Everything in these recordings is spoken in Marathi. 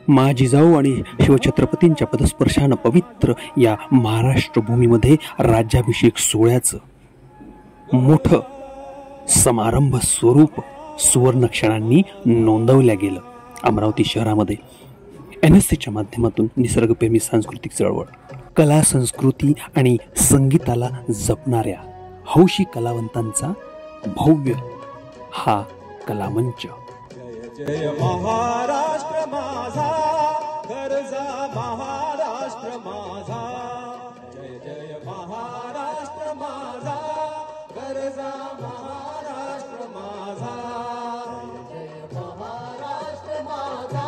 मा जिजाऊ आणि शिवछत्रपतींच्या पदस्पर्शानं पवित्र या महाराष्ट्र भूमीमध्ये राज्याभिषेक सोहळ्याचं मोठं समारंभ स्वरूप सुवर्णक्षणांनी नोंदवल्या गेलं. अमरावती शहरामध्ये NSCच्या माध्यमातून निसर्गप्रेमी सांस्कृतिक चळवळ, कला संस्कृती आणि संगीताला जपणाऱ्या हौशी कलावंतांचा भव्य हा कलामंच. जय जय महाराष्ट्र माझा, गरजा महाराष्ट्र माझा. जय जय महाराष्ट्र माझा, गरजा महाराष्ट्र माझा. जय महाराष्ट्र माझा,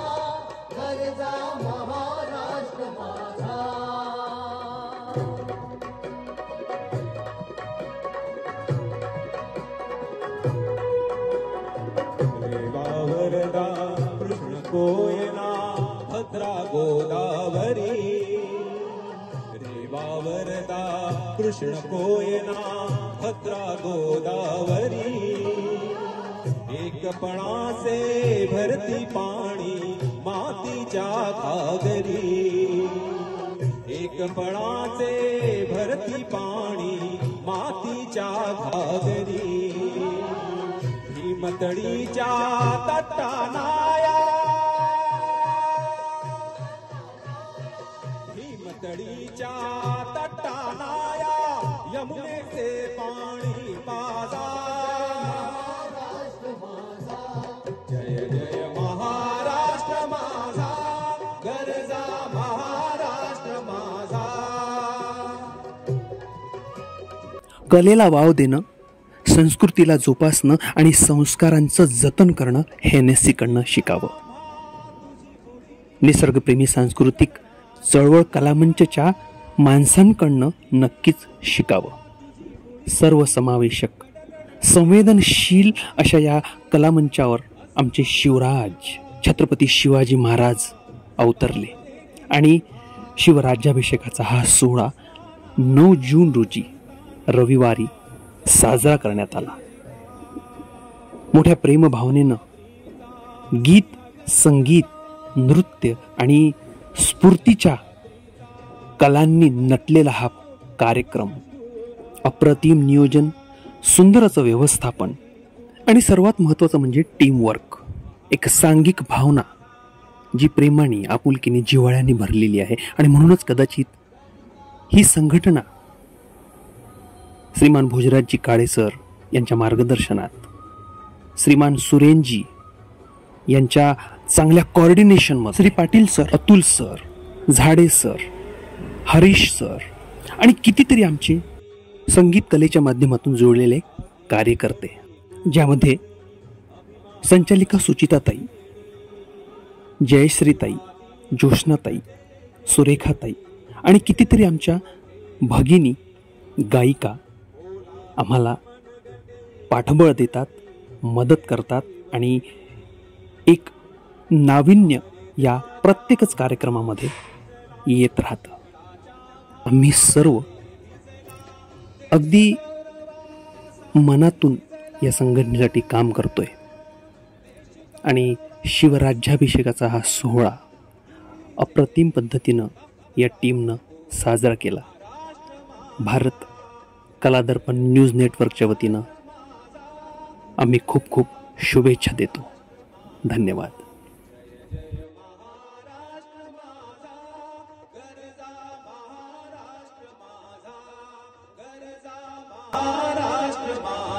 गरजा महाराष्ट्र माझा. वरदा कृष्ण कोयना भद्रा गोदावरी. रेवा वरदा कृष्ण कोयना भद्रा गोदावरी. एकपणाचे भरती पाणी मातीच्या घागरी. एकपणाचे भरती पाणी मातीच्या घागरी. भीमतडीच्या तटानाया, भीमतडीच्या तटानाया यमुनेचे पाणी पाजा. जय जय महाराष्ट्र माझा, गरजा महाराष्ट्र माझा. कलेला वाव देणं, संस्कृतीला जोपासणं आणि संस्कारांचं जतन करणं हे NSCकडनं शिकावं. निसर्गप्रेमी सांस्कृतिक चळवळ कलामंचच्या माणसांकडनं नक्कीच शिकावं. सर्वसमावेशक, संवेदनशील अशा या कलामंचावर आमचे शिवराज छत्रपती शिवाजी महाराज अवतरले आणि शिवराज्याभिषेकाचा हा सोहळा 9 जून रोजी रविवारी साजरा करण्यात आला. मोठ्या प्रेमभावनेनं गीत, संगीत, नृत्य आणि स्फूर्तीच्या कलांनी नटलेला हा कार्यक्रम, अप्रतिम नियोजन, सुंदर असं व्यवस्थापन आणि सर्वात महत्त्वाचं म्हणजे टीमवर्क, एक सांघिक भावना जी प्रेमाने, आपुलकीने, जिव्हाळ्याने भरलेली आहे. आणि म्हणूनच कदाचित ही संघटना श्रीमान भोजराजजी काळे सर यांच्या मार्गदर्शनात, श्रीमान सुरेनजी यांच्या चांगल्या कॉर्डिनेशनमध्ये, श्री पाटील सर, अतुल सर, झाडे सर, हरीश सर आणि कितीतरी आमचे संगीत कलेच्या माध्यमातून जोडलेले कार्यकर्ते, ज्यामध्ये संचालिका सुचिताताई, जयश्रीताई, ज्योत्स्नाताई, सुरेखाताई आणि कितीतरी आमच्या भगिनी गायिका आम्हाला पाठबळ देतात, मदत करतात आणि एक नाविन्य या प्रत्येकच कार्यक्रमामध्ये येत राहतं. आम्ही सर्व अगदी मनातून या संघटनेसाठी काम करतोय आणि शिवराज्याभिषेकाचा हा सोहळा अप्रतिम पद्धतीनं या टीमनं साजरा केला. भारत कलादर्पण न्यूज नेटवर्कच्या वतीनं आम्ही खूप खूप शुभेच्छा देतो. धन्यवाद. महाराष्ट्र माझा.